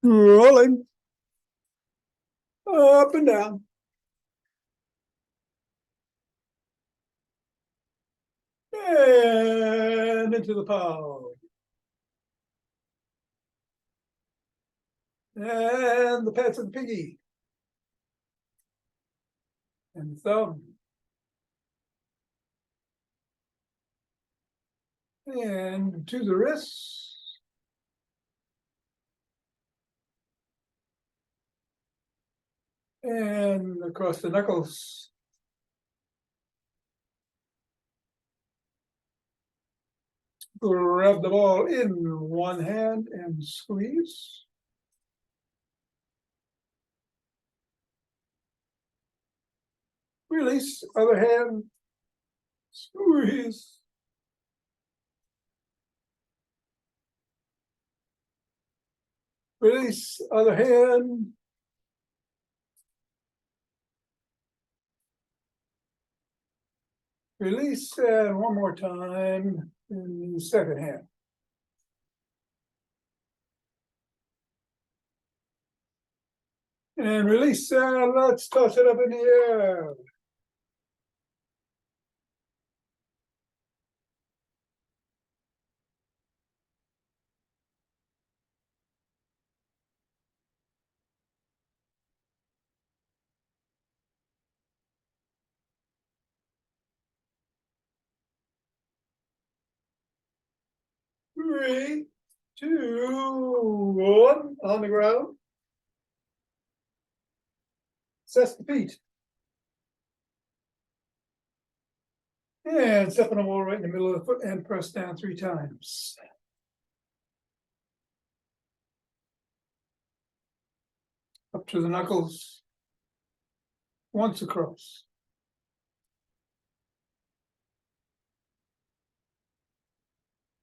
Rolling. Up and down. And into the palm. And the pats of the piggy. And the thumb. And to the wrists. And across the knuckles. Grab the ball in one hand and squeeze. Release, other hand, squeeze. Release, other hand. Release, and one more time in the second hand. And release, let's toss it up in the air. Three, two, one, on the ground. Assess the feet. And step on the wall right in the middle of the foot and press down 3 times. Up to the knuckles. Once across.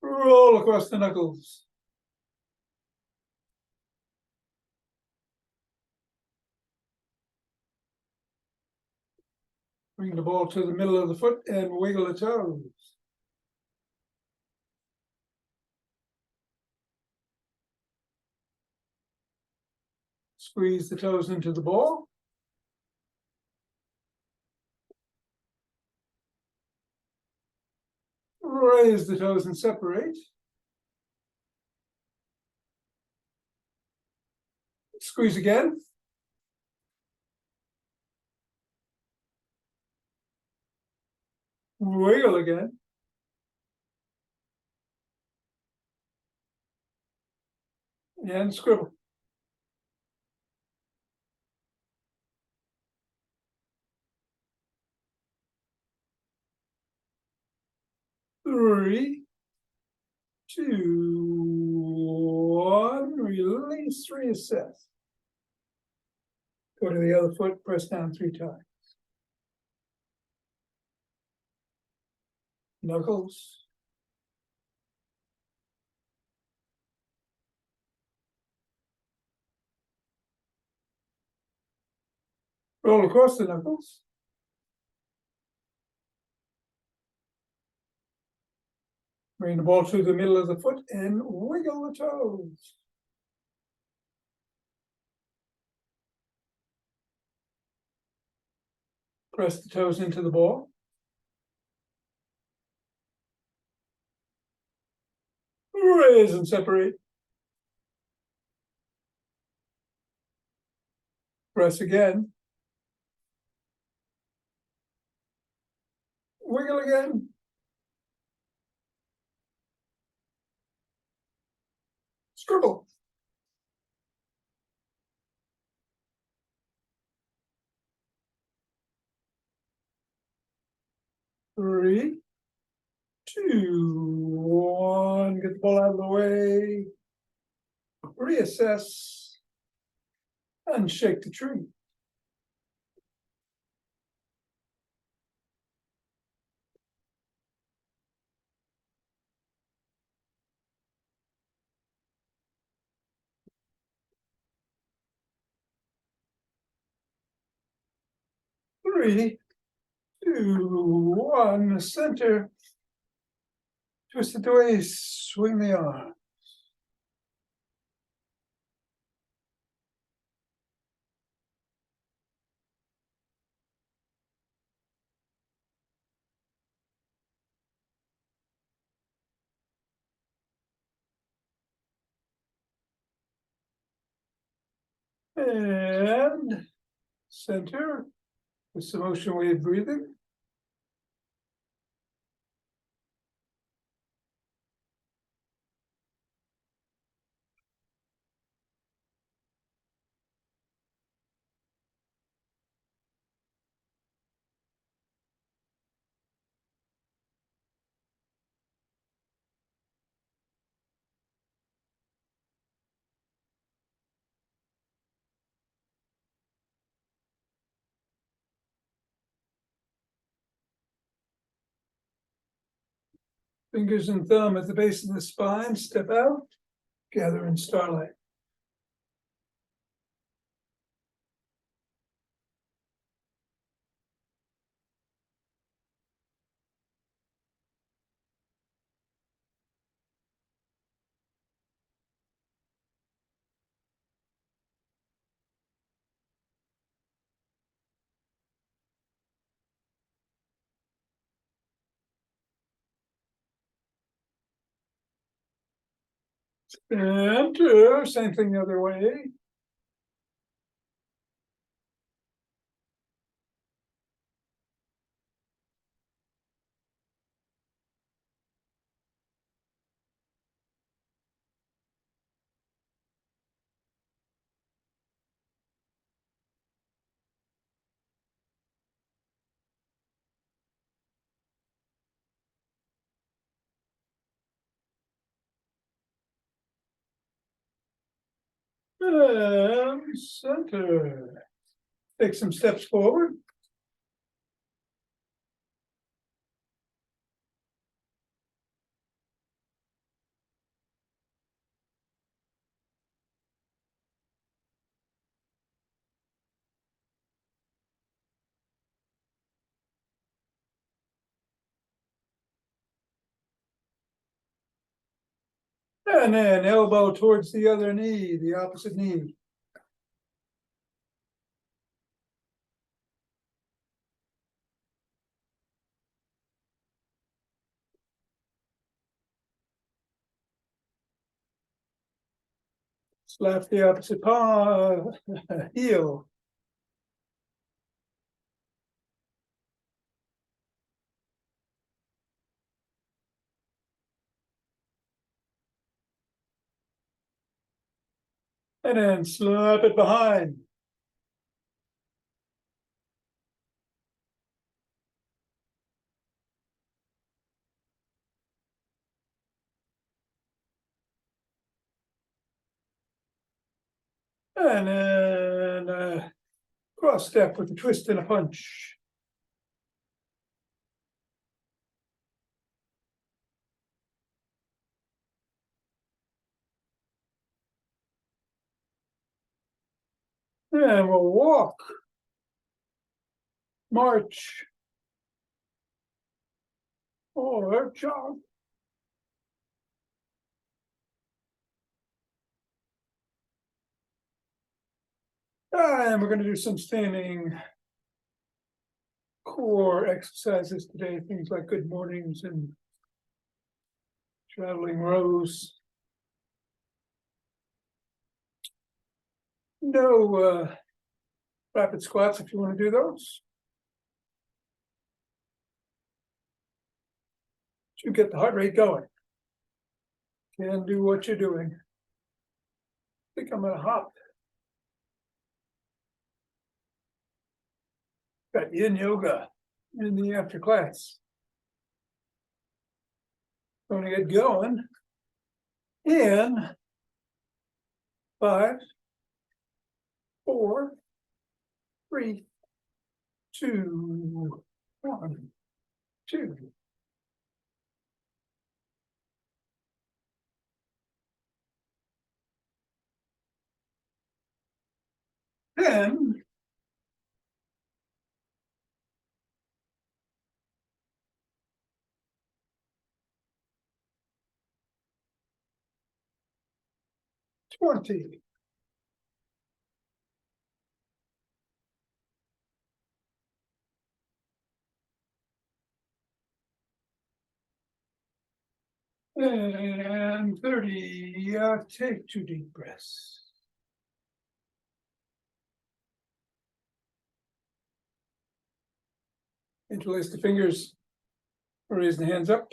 Roll across the knuckles. Bring the ball to the middle of the foot and wiggle the toes. Squeeze the toes into the ball. Raise the toes and separate. Squeeze again. Wiggle again. And scribble. Three, two, one, release, reassess. Go to the other foot, press down 3 times. Knuckles. Roll across the knuckles. Bring the ball to the middle of the foot and wiggle the toes. Press the toes into the ball. Raise and separate. Press again. Wiggle again. Scribble. Three, two, one. Get the ball out of the way. Reassess. And shake the tree. Three, two, one. Center. Twist it away. Swing the arm. And center with some ocean wave breathing. Fingers and thumb at the base of the spine, step out, gather in starlight. And same thing the other way. And center. Take some steps forward. And then elbow towards the other knee, the opposite knee. Slap the opposite palm, heel. And then slap it behind. And then cross step with a twist and a punch. And we'll walk, march, or jog. And we're going to do some standing core exercises today, things like good mornings and traveling rows. No rapid squats if you want to do those. You get the heart rate going. Can do what you're doing. I think I'm gonna hop. Got yin yoga in the after class. Going to get going in 5, 4, 3, 2, 1, 2. Then 20. And 30. Take 2 deep breaths. Interlace the fingers, raise the hands up.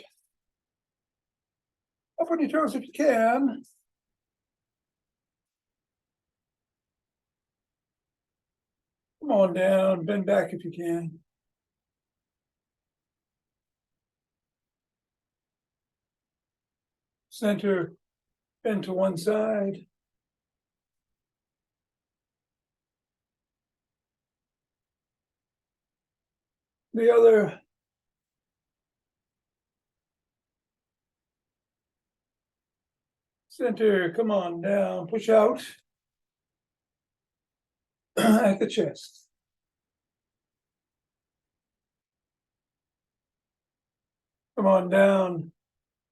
Up on your toes if you can. Come on down, bend back if you can. Center, bend to one side. The other. Center, come on down, push out at the chest. Come on down,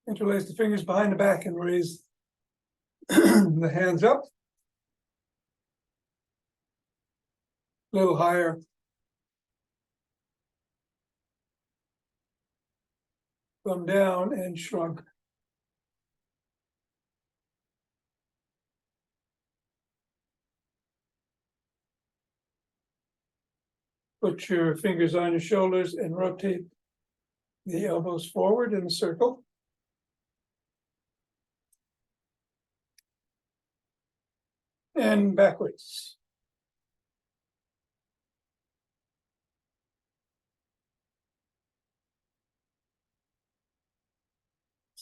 interlace the fingers behind the back and raise the hands up. A little higher. Come down and shrug. Put your fingers on your shoulders and rotate the elbows forward in a circle. And backwards.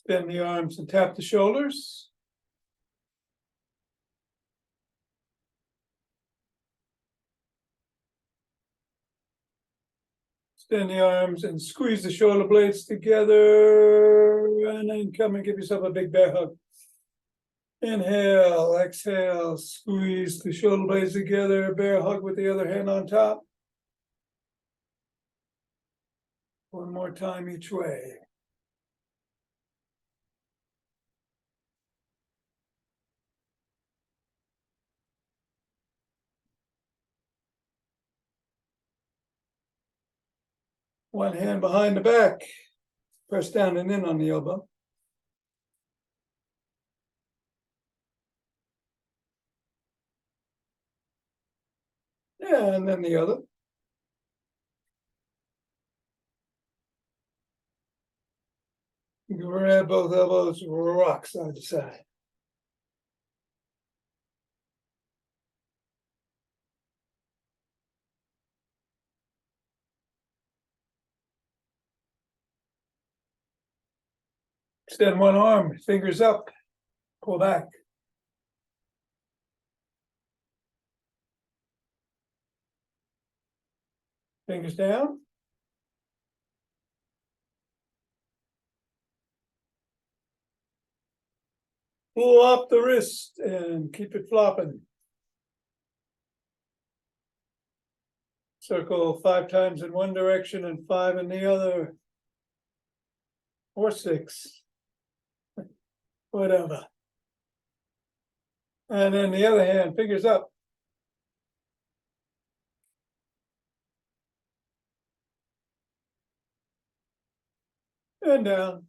Extend the arms and tap the shoulders. Extend the arms and squeeze the shoulder blades together. And then come and give yourself a big bear hug. Inhale, exhale, squeeze the shoulder blades together, bear hug with the other hand on top. One more time each way. One hand behind the back. Press down and in on the elbow. And then the other. Grab both elbows, rock side to side. Extend one arm, fingers up, pull back. Fingers down. Flop the wrist and keep it flopping. Circle 5 times in one direction and 5 in the other. Or 6. Whatever. And then the other hand, fingers up. And down.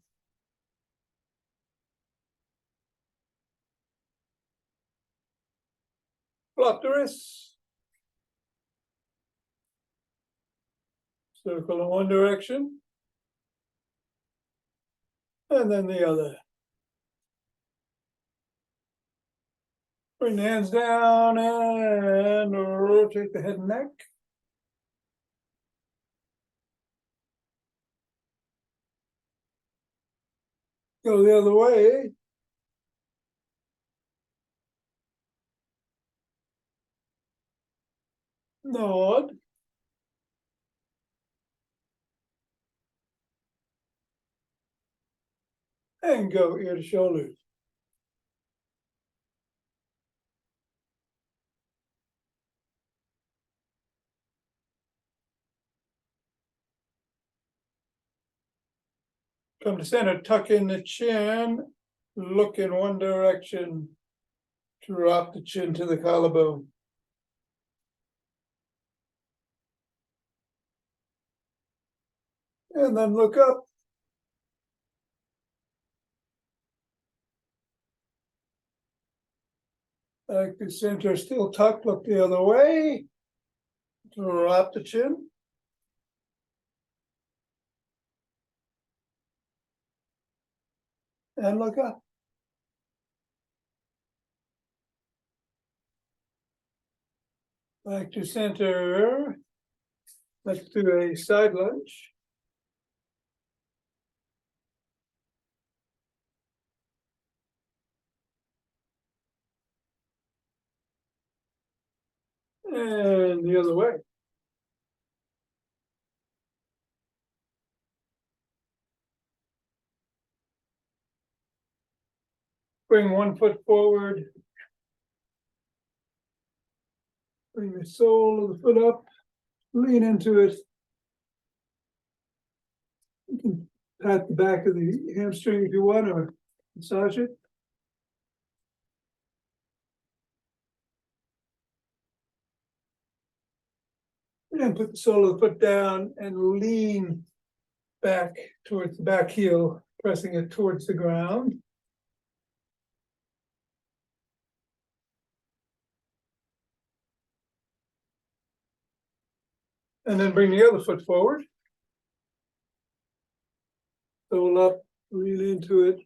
Flop the wrists. Circle in one direction. And then the other. Bring the hands down and rotate the head and neck. Go the other way. Nod. And go ear to shoulders. Come to center, tuck in the chin, look in one direction, drop the chin to the collarbone. And then look up. Like the center still tucked, look the other way. Drop the chin. and look up. Back to center. Let's do a side lunge. And the other way. Bring one foot forward. Bring the sole of the foot up. Lean into it. You can pat the back of the hamstring if you want, or massage it. And put the sole of the foot down and lean back towards the back heel, pressing it towards the ground. And then bring the other foot forward. Sole up, lean into it,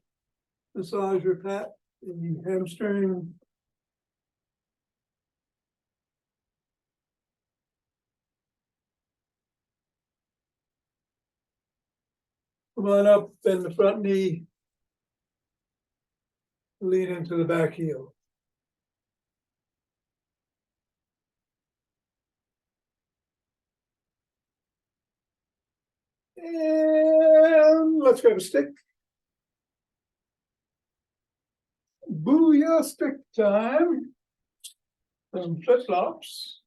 massage or pat the hamstring. Come on up, bend the front knee. Lean into the back heel. And let's grab a stick. Booyah stick time. Some flip-flops.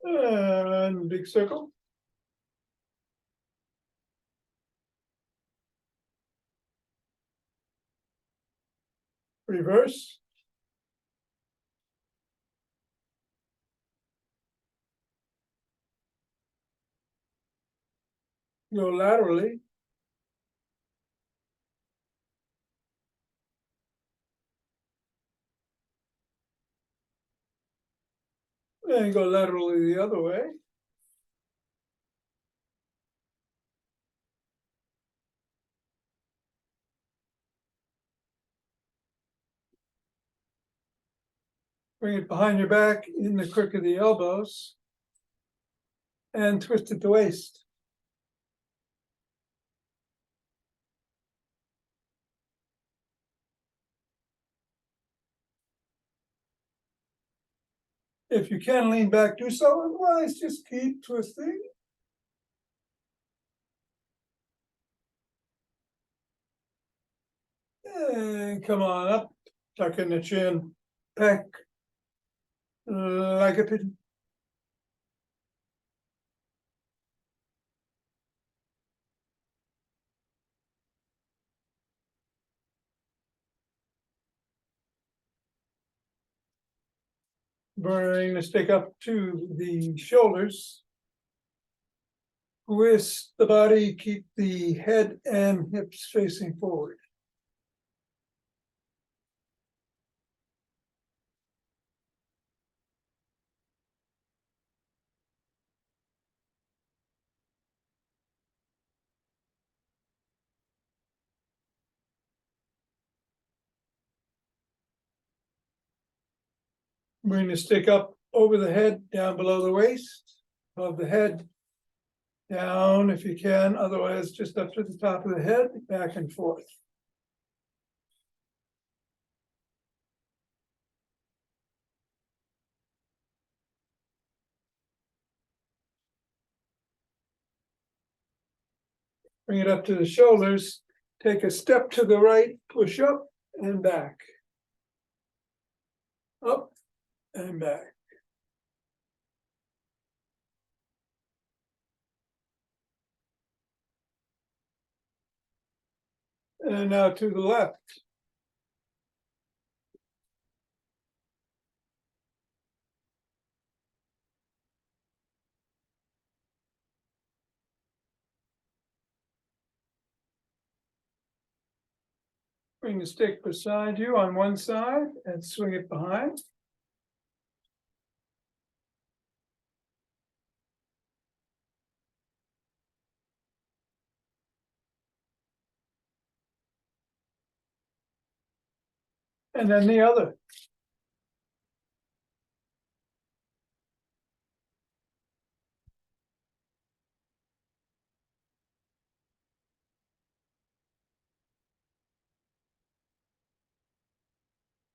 And big circle. Reverse. Go laterally. And go laterally the other way. Bring it behind your back in the crook of the elbows. And twist at the waist. If you can lean back, do so. Otherwise, just keep twisting. And come on up. Tuck in the chin. Peck. Like a pigeon. Bring the stick up to the shoulders. Twist the body, keep the head and hips facing forward. Bring the stick up over the head, down below the waist, above the head, down if you can, otherwise just up to the top of the head, back and forth. Bring it up to the shoulders, take a step to the right, push up and back. Up and back. And now to the left. Bring the stick beside you on one side and swing it behind. And then the other.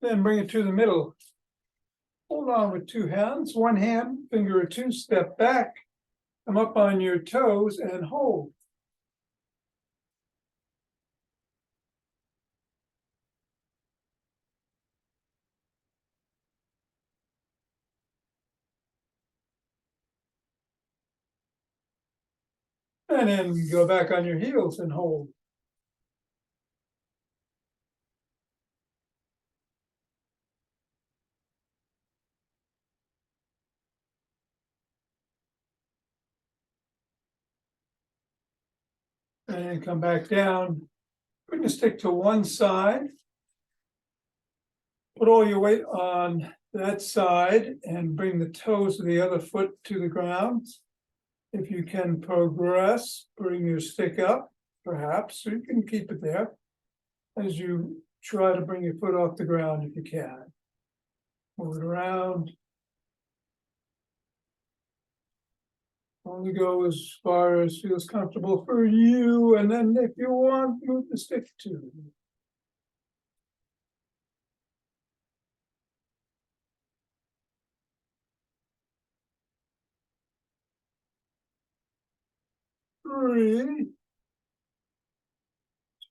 Then bring it to the middle. Hold on with two hands, one hand, finger or two, step back, come up on your toes and hold. And then go back on your heels and hold. And then come back down. Bring the stick to one side. Put all your weight on that side and bring the toes of the other foot to the ground. If you can progress, bring your stick up, perhaps, so you can keep it there as you try to bring your foot off the ground if you can. Move it around. Only go as far as feels comfortable for you, and then if you want, move the stick too. Three,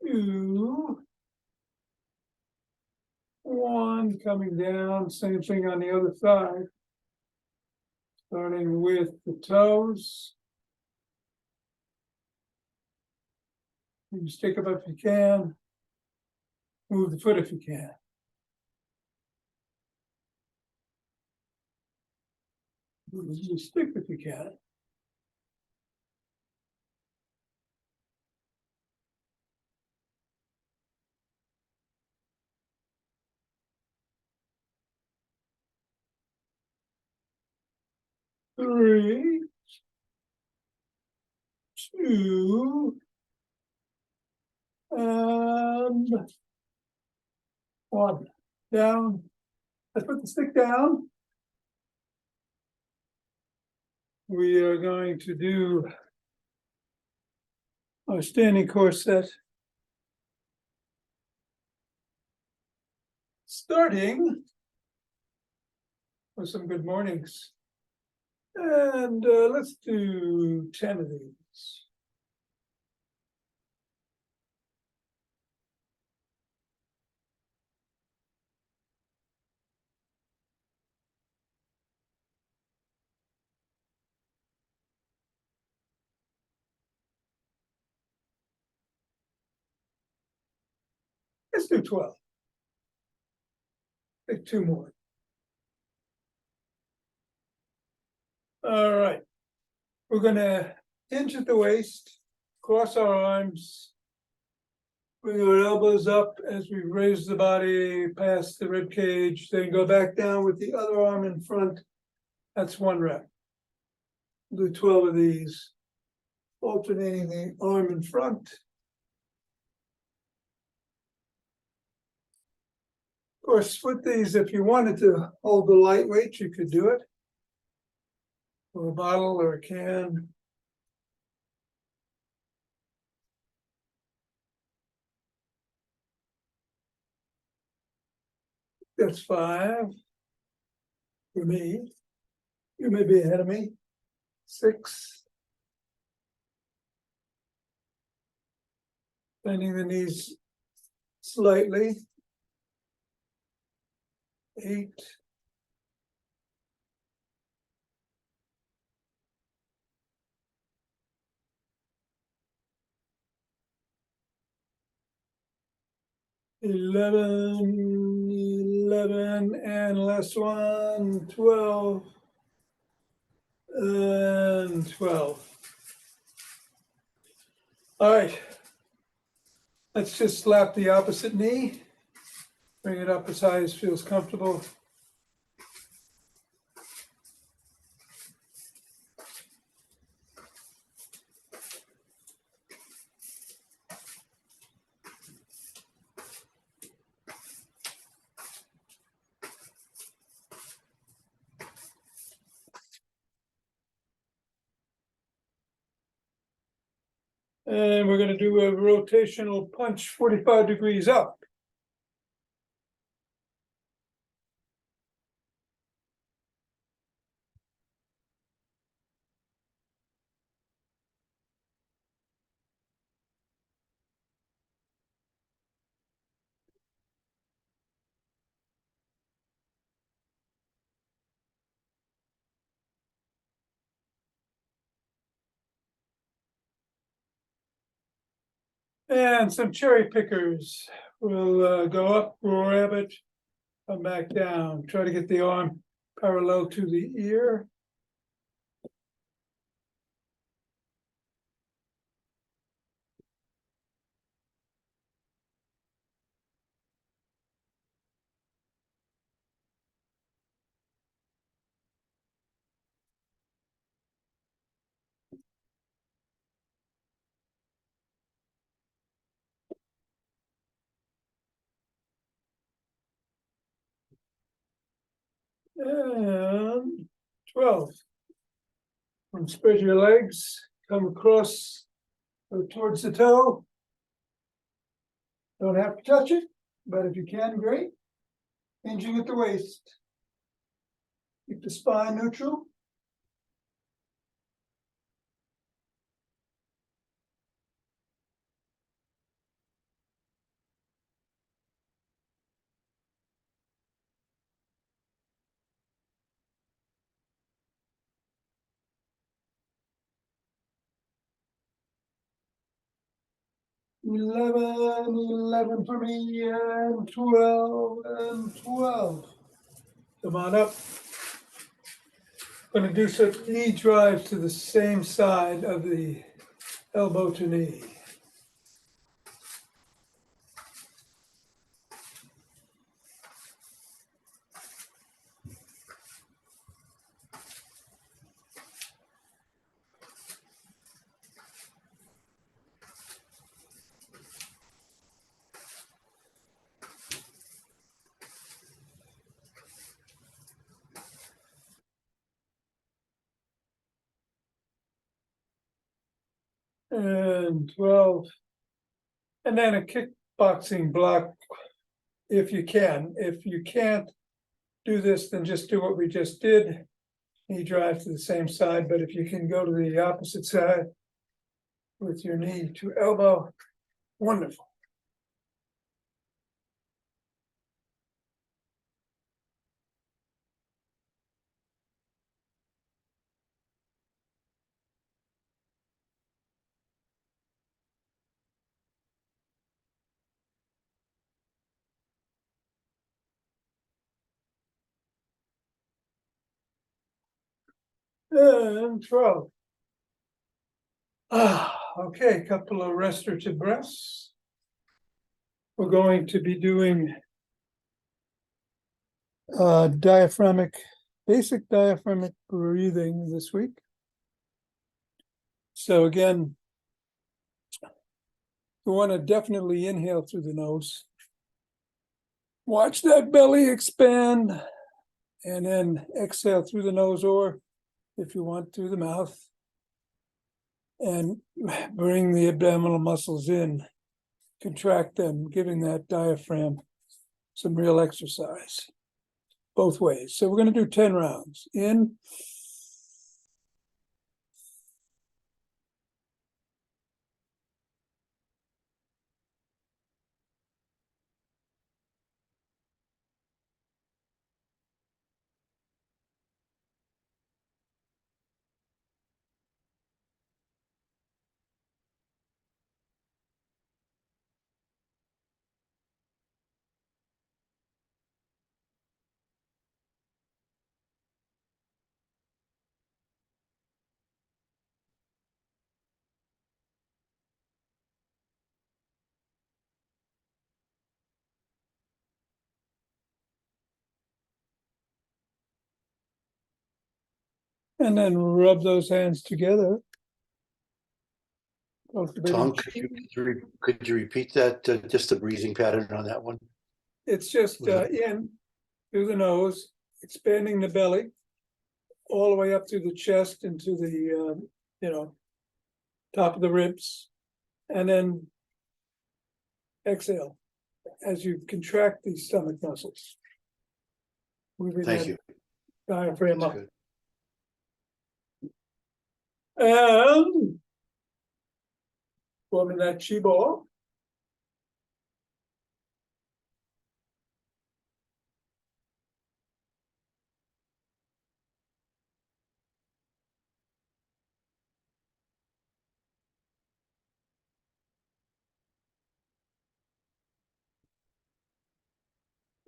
two, one, coming down, same thing on the other side. Starting with the toes. You stick up if you can. Move the foot if you can. Move the stick if you can. Three, two, and one. Down. Let's put the stick down. We are going to do our standing course set. Starting with some good mornings. And let's do 10 of these. Let's do 12. Take two more. All right. We're going to hinge at the waist, cross our arms, bring our elbows up as we raise the body past the rib cage, then go back down with the other arm in front. That's one rep. Do 12 of these, alternating the arm in front. Of course, with these, if you wanted to hold the lightweight, you could do it. Or a bottle or a can. That's 5 for me. You may be ahead of me. 6. Bending the knees slightly. 8. 11, and last one, 12, and 12. All right, let's just slap the opposite knee, bring it up as high as feels comfortable. And we're gonna do a rotational punch 45 degrees up. And some cherry pickers. We'll go up, grab it, come back down. Try to get the arm parallel to the ear. And 12. And spread your legs, come across, go towards the toe. Don't have to touch it, but if you can, great. Hinging at the waist. Keep the spine neutral. Eleven for me, and 12, and 12. Come on up. Going to do some knee drives to the same side of the elbow to knee. And 12. And then a kickboxing block if you can. If you can't do this, then just do what we just did. Knee drive to the same side, but if you can go to the opposite side with your knee to elbow, wonderful. And 12. Okay, couple of restorative breaths. We're going to be doing basic diaphragmic breathing this week. So again, you want to definitely inhale through the nose. Watch that belly expand, and then exhale through the nose, or if you want, through the mouth. And bring the abdominal muscles in, contract them, giving that diaphragm some real exercise, both ways. So we're going to do 10 rounds. In, and then rub those hands together. Tom, could you repeat that, just the breathing pattern on that one? It's just in through the nose, expanding the belly, all the way up through the chest into the top of the ribs. And then exhale as you contract the stomach muscles. Moving Thank that you. diaphragm That's up. good. And forming that chi ball.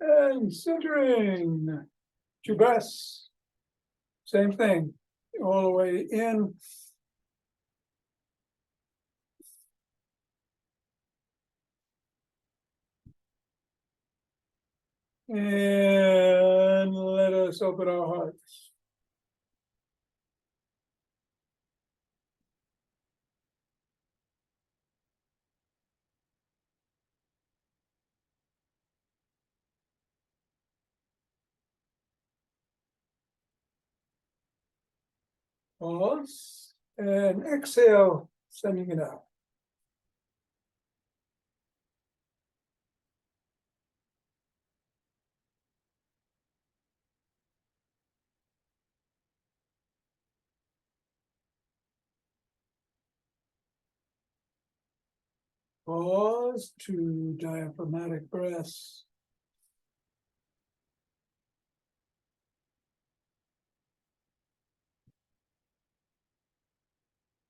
And centering. 2 breaths. Same thing. All the way in. And let us open our hearts. Pause and exhale, sending it out. Pause to diaphragmatic breaths.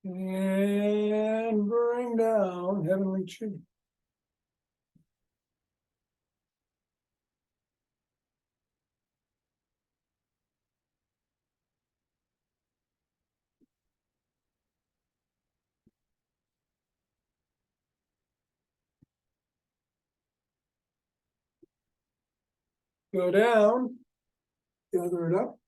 And bring down heavenly chi. Go down, gather it up.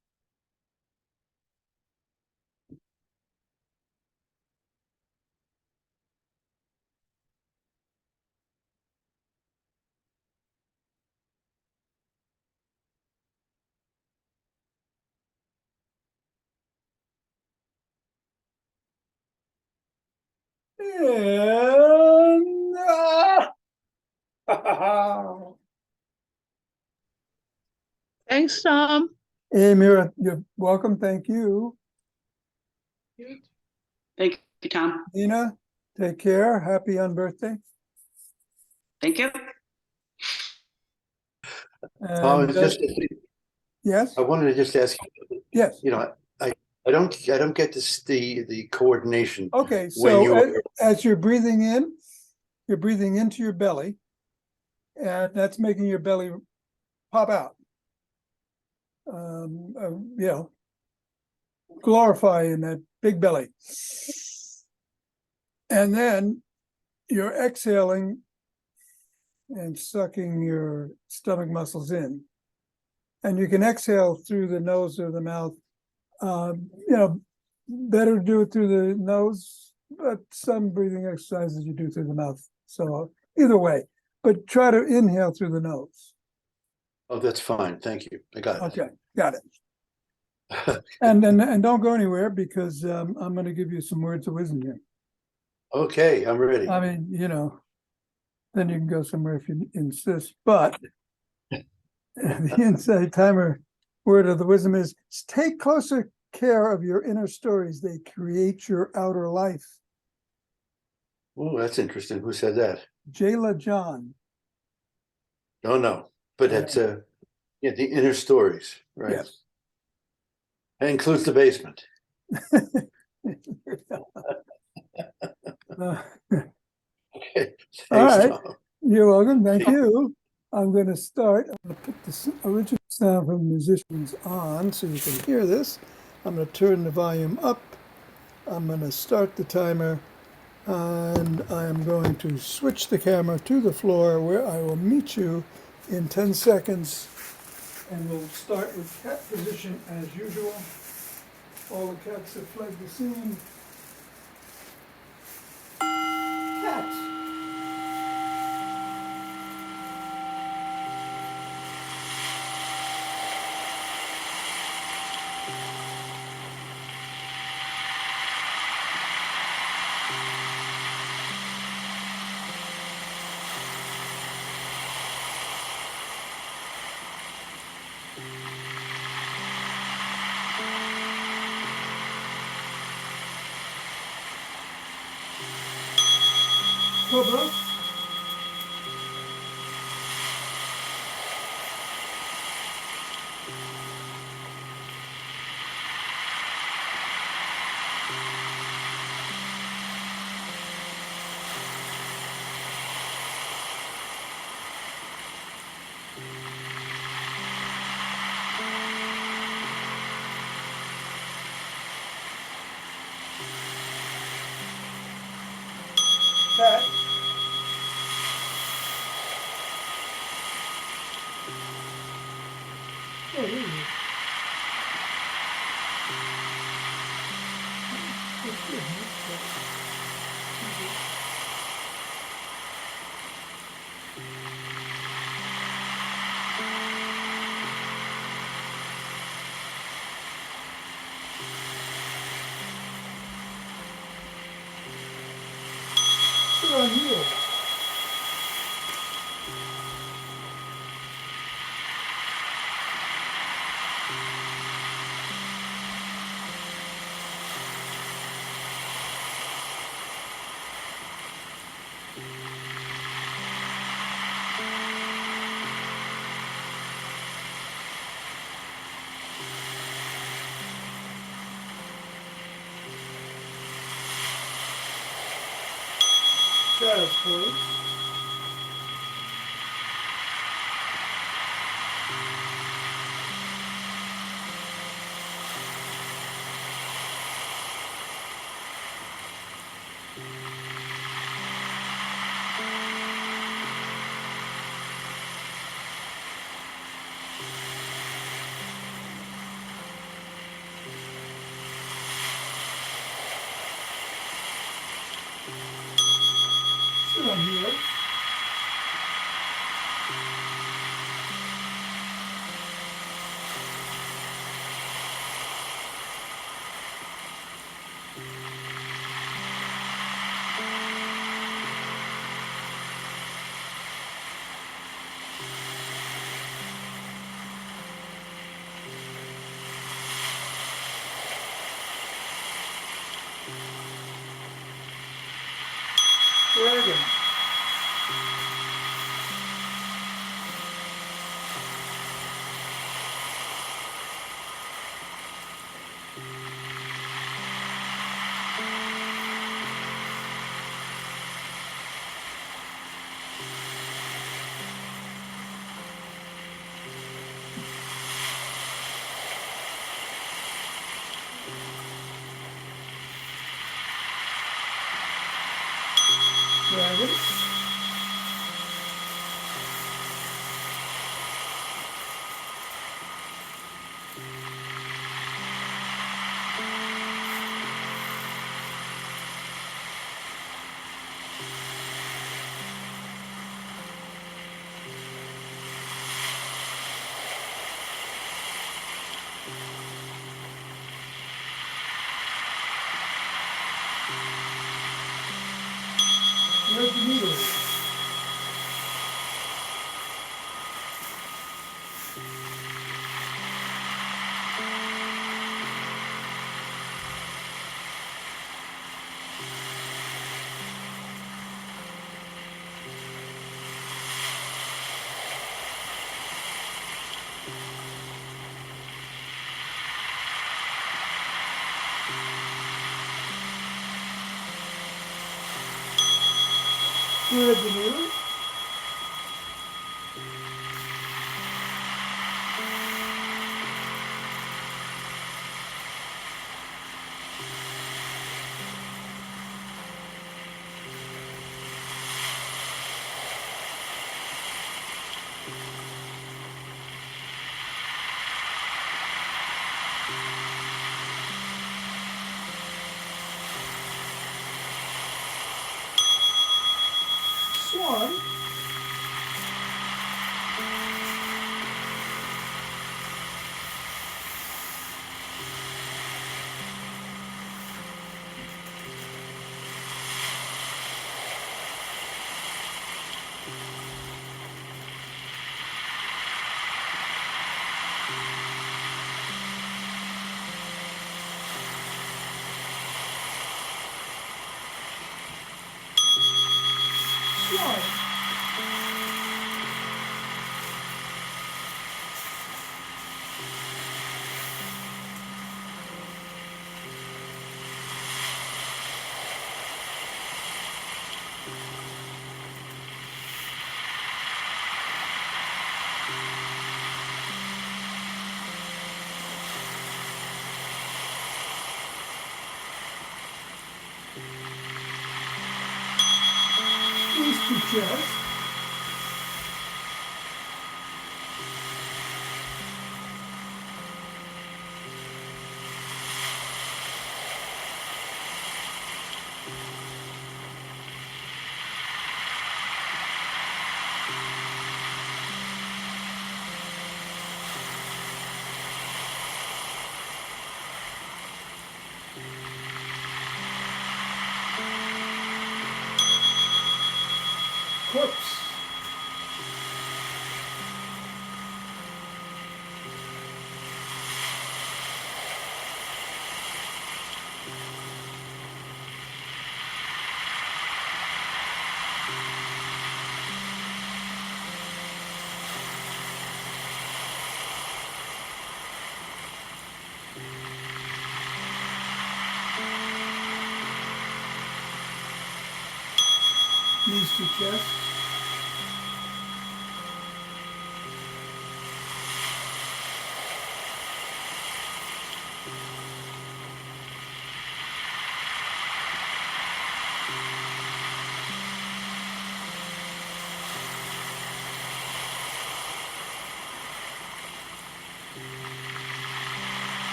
And Thanks, Tom. Hey, Mira, you're welcome. Thank you. Thank you, Tom. Nina, take care. Happy unbirthday. Thank you. Tom, And it's just, yes, I wanted to just ask you, yes. you know, I don't get this, the coordination. Okay, When so you are, as you're breathing in, you're breathing into your belly, and that's making your belly pop out. You know, glorify in that big belly. And then you're exhaling and sucking your stomach muscles in. And you can exhale through the nose or the mouth. You know, better to do it through the nose, but some breathing exercises you do through the mouth. So either way, but try to inhale through the nose. oh, that's fine. Thank you. I got it. Okay, got it. And don't go anywhere because I'm going to give you some words of wisdom here. Okay, I'm ready. I mean, you know, then you can go somewhere if you insist. But the inside timer word of the wisdom is take closer care of your inner stories. They create your outer life. Oh, that's interesting. Who said that? Jayla John. No, but that's yeah, the inner stories, right? Yes. That includes the basement. Okay, All thanks, right. Tom. You're welcome. Thank you. I'm going to start. I'm going to put this original sound from the musicians on so you can hear this. I'm going to turn the volume up. I'm going to start the timer. And I am going to switch the camera to the floor where I will meet you in 10 seconds. And we'll start with cat position as usual. All the cats have fled the scene. Cats. Cobra. Cat. Oh, there it is. That's good, huh? Sit on you. Child's pose. Sit on here. Dragon. Dragon. Where's the needle? Where's the needle? Swan. Right. These two chairs. Corpse. These two chairs.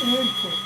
And corpse.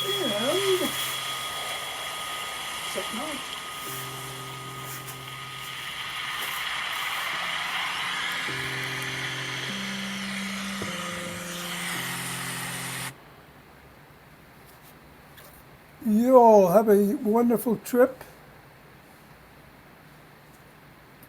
And technology. You all have a wonderful trip.